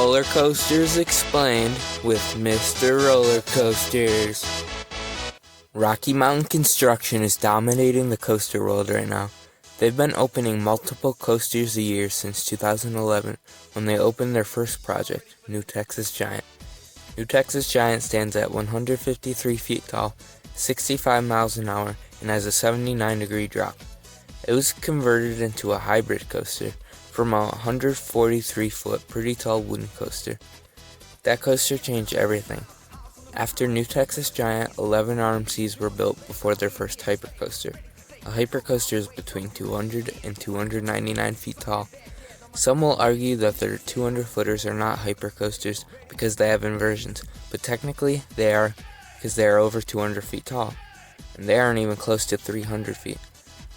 Roller Coasters Explained with Mr. Roller Coasters. Rocky Mountain Construction is dominating the coaster world right now. They've been opening multiple coasters a year since 2011 when they opened their first project, New Texas Giant. New Texas Giant stands at 153 feet tall, 65 miles an hour, and has a 79-degree drop. It was converted into a hybrid coaster from a 143-foot pretty tall wooden coaster. That coaster changed everything. After New Texas Giant, 11 RMCs were built before their first hypercoaster. A hypercoaster is between 200 and 299 feet tall. Some will argue that their 200-footers are not hypercoasters because they have inversions, but technically they are because they are over 200 feet tall, and they aren't even close to 300 feet.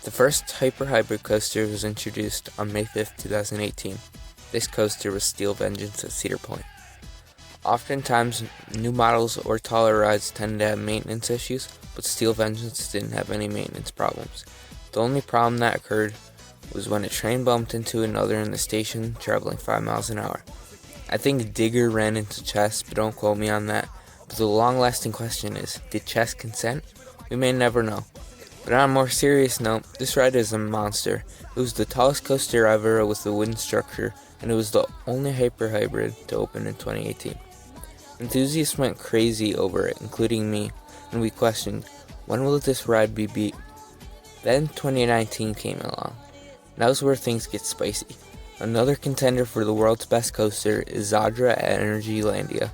The first hybrid coaster was introduced on May 5, 2018. This coaster was Steel Vengeance at Cedar Point. Oftentimes, new models or taller rides tend to have maintenance issues, but Steel Vengeance didn't have any maintenance problems. The only problem that occurred was when a train bumped into another in the station traveling 5 miles an hour. I think Digger ran into Chess, but don't quote me on that. But the long-lasting question is, did Chess consent? We may never know. But on a more serious note, this ride is a monster. It was the tallest coaster ever with a wooden structure, and it was the only hybrid to open in 2018. Enthusiasts went crazy over it, including me, and we questioned, when will this ride be beat? Then 2019 came along. Now's where things get spicy. Another contender for the world's best coaster is Zadra at Energylandia.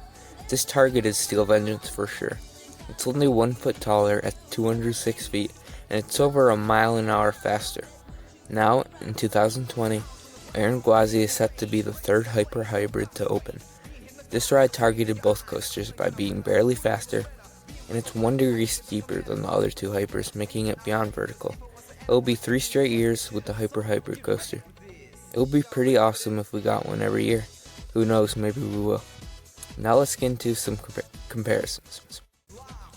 This target is Steel Vengeance for sure. It's only 1 foot taller at 206 feet, and it's over a mile an hour faster. Now, in 2020, Gwazi is set to be the third hybrid to open. This ride targeted both coasters by being barely faster, and it's 1 degree steeper than the other two hypers, making it beyond vertical. It will be 3 straight years with the hybrid coaster. It would be pretty awesome if we got one every year. Who knows, maybe we will. Now let's get into some comparisons.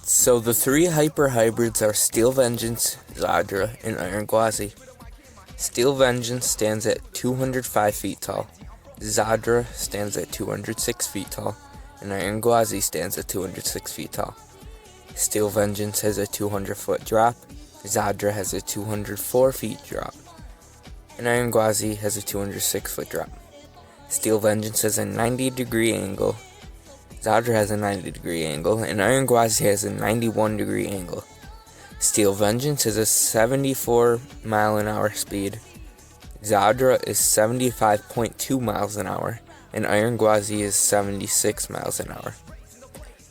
So the 3 hybrids are Steel Vengeance, Zadra, and Gwazi. Steel Vengeance stands at 205 feet tall. Zadra stands at 206 feet tall, and Gwazi stands at 206 feet tall. Steel Vengeance has a 200-foot drop, Zadra has a 204 feet drop, and Gwazi has a 206-foot drop. Steel Vengeance has a 90-degree angle, Zadra has a 90-degree angle, and Gwazi has a 91-degree angle. Steel Vengeance has a 74 mile an hour speed. Zadra is 75.2 miles an hour, and Gwazi is 76 miles an hour.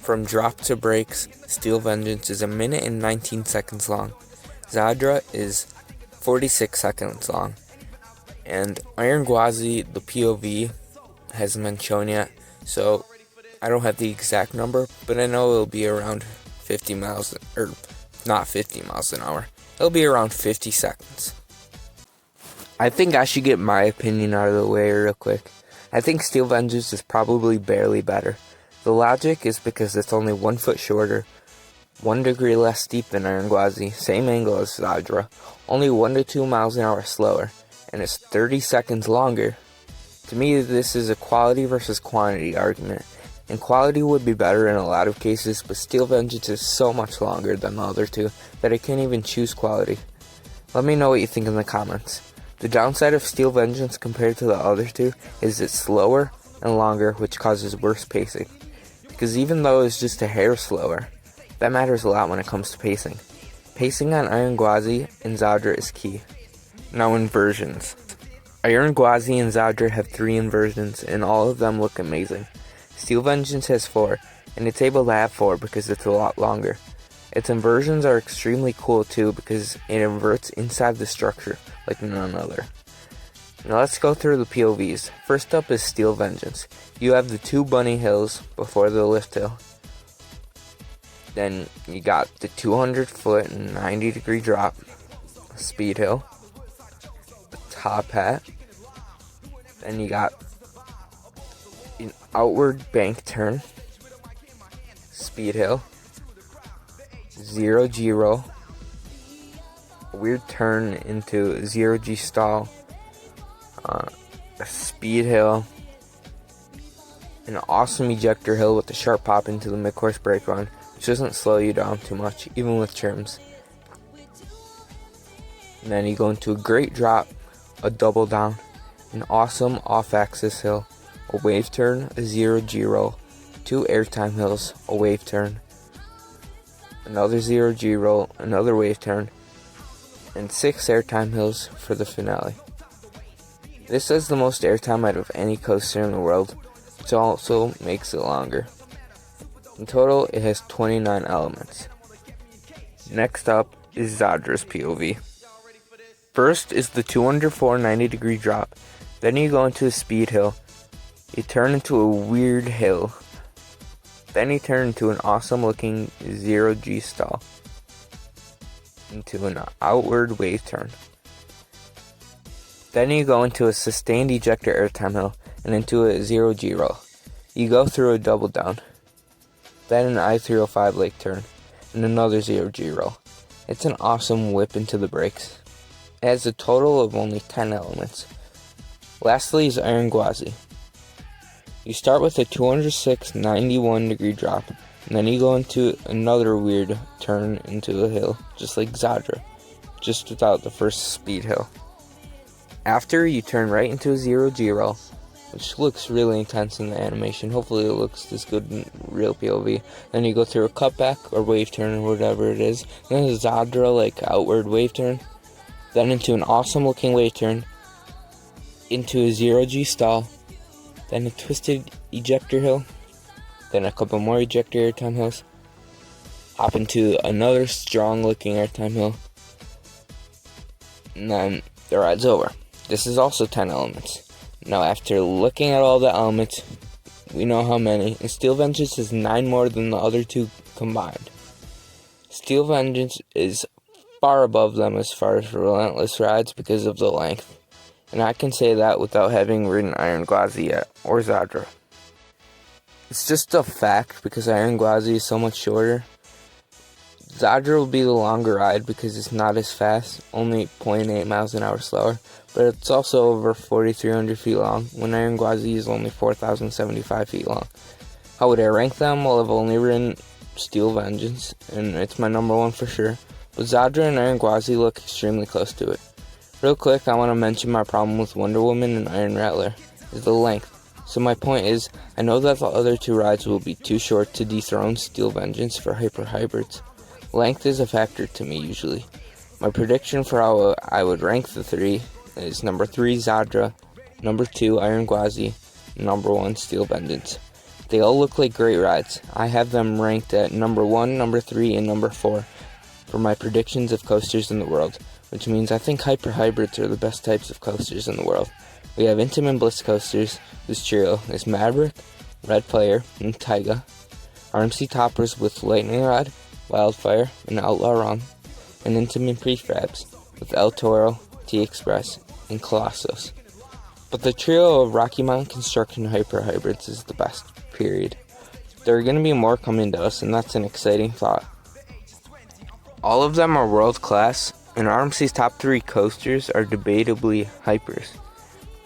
From drop to brakes, Steel Vengeance is 1 minute and 19 seconds long. Zadra is 46 seconds long. And Gwazi, the POV, hasn't been shown yet, so I don't have the exact number, but I know it'll be around 50 miles, or not 50 miles an hour. It'll be around 50 seconds. I think I should get my opinion out of the way real quick. I think Steel Vengeance is probably barely better. The logic is because it's only 1 foot shorter, 1 degree less steep than Gwazi, same angle as Zadra, only 1 to 2 miles an hour slower, and it's 30 seconds longer. To me, this is a quality versus quantity argument, and quality would be better in a lot of cases, but Steel Vengeance is so much longer than the other two that I can't even choose quality. Let me know what you think in the comments. The downside of Steel Vengeance compared to the other two is it's slower and longer, which causes worse pacing. Because even though it's just a hair slower, that matters a lot when it comes to pacing. Pacing on Gwazi and Zadra is key. Now inversions. Gwazi and Zadra have 3 inversions, and all of them look amazing. Steel Vengeance has 4, and it's able to have 4 because it's a lot longer. Its inversions are extremely cool too because it inverts inside the structure like none other. Now let's go through the POVs. First up is Steel Vengeance. You have the 2 bunny hills before the lift hill. Then you got the 200-foot and 90-degree drop, speed hill, the top hat. Then you got an outward bank turn, speed hill, 0G roll, a weird turn into 0G stall, a speed hill, an awesome ejector hill with a sharp pop into the mid-course brake run, which doesn't slow you down too much, even with trims. And then you go into a great drop, a double down, an awesome off-axis hill, a wave turn, a 0G roll, 2 airtime hills, a wave turn, another 0G roll, another wave turn, and 6 airtime hills for the finale. This has the most airtime out of any coaster in the world, which also makes it longer. In total, it has 29 elements. Next up is Zadra's POV. First is the 2 under 4 90-degree drop. Then you go into a speed hill. You turn into a weird hill. Then you turn into an awesome looking 0G stall. Into an outward wave turn. Then you go into a sustained ejector airtime hill and into a 0G roll. You go through a double down. Then an I-305 lake turn and another 0G roll. It's an awesome whip into the brakes. It has a total of only 10 elements. Lastly is Iron Gwazi. You start with a 206 91-degree drop, and then you go into another weird turn into a hill, just like Zadra, just without the first speed hill. After, you turn right into a 0G roll, which looks really intense in the animation. Hopefully it looks this good in real POV. Then you go through a cutback or wave turn or whatever it is. Then a Zadra, like outward wave turn. Then into an awesome looking wave turn, into a 0G stall, then a twisted ejector hill, then a couple more ejector airtime hills, hop into another strong looking airtime hill, and then the ride's over. This is also 10 elements. Now after looking at all the elements, we know how many, and Steel Vengeance is 9 more than the other 2 combined. Steel Vengeance is far above them as far as relentless rides because of the length, and I can say that without having ridden Iron Gwazi yet, or Zadra. It's just a fact because Iron Gwazi is so much shorter. Zadra will be the longer ride because it's not as fast, only 0.8 miles an hour slower, but it's also over 4,300 feet long, when Iron Gwazi is only 4,075 feet long. How would I rank them? Well, I've only ridden Steel Vengeance, and it's my number 1 for sure. But Zadra and Iron Gwazi look extremely close to it. Real quick, I want to mention my problem with Wonder Woman and Iron Rattler, is the length. So my point is, I know that the other 2 rides will be too short to dethrone Steel Vengeance for hyper hybrids. Length is a factor to me usually. My prediction for how I would rank the 3 is number 3 Zadra, number 2 Iron Gwazi, and number 1 Steel Vengeance. They all look like great rides. I have them ranked at number 1, number 3, and number 4. For my predictions of coasters in the world, which means I think hyper hybrids are the best types of coasters in the world. We have Intamin Bliss coasters, whose trio is Maverick, Red Player, and Taiga. RMC toppers with Lightning Rod, Wildfire, and Outlaw Run, and Intamin prefabs with El Toro, T-Express, and Colossus. But the trio of Rocky Mountain Construction hyper hybrids is the best, period. There are going to be more coming to us, and that's an exciting thought. All of them are world class, and RMC's top 3 coasters are debatably hypers.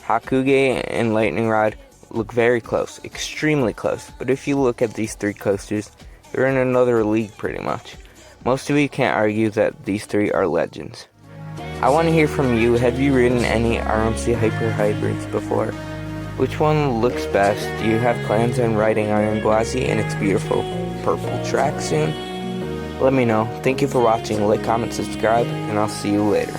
Hakuge and Lightning Rod look very close, extremely close, but if you look at these 3 coasters, they're in another league pretty much. Most of you can't argue that these 3 are legends. I want to hear from you. Have you ridden any RMC hyper hybrids before? Which one looks best? Do you have plans on riding Iron Gwazi in its beautiful purple track soon? Let me know. Thank you for watching. Like, comment, subscribe, and I'll see you later.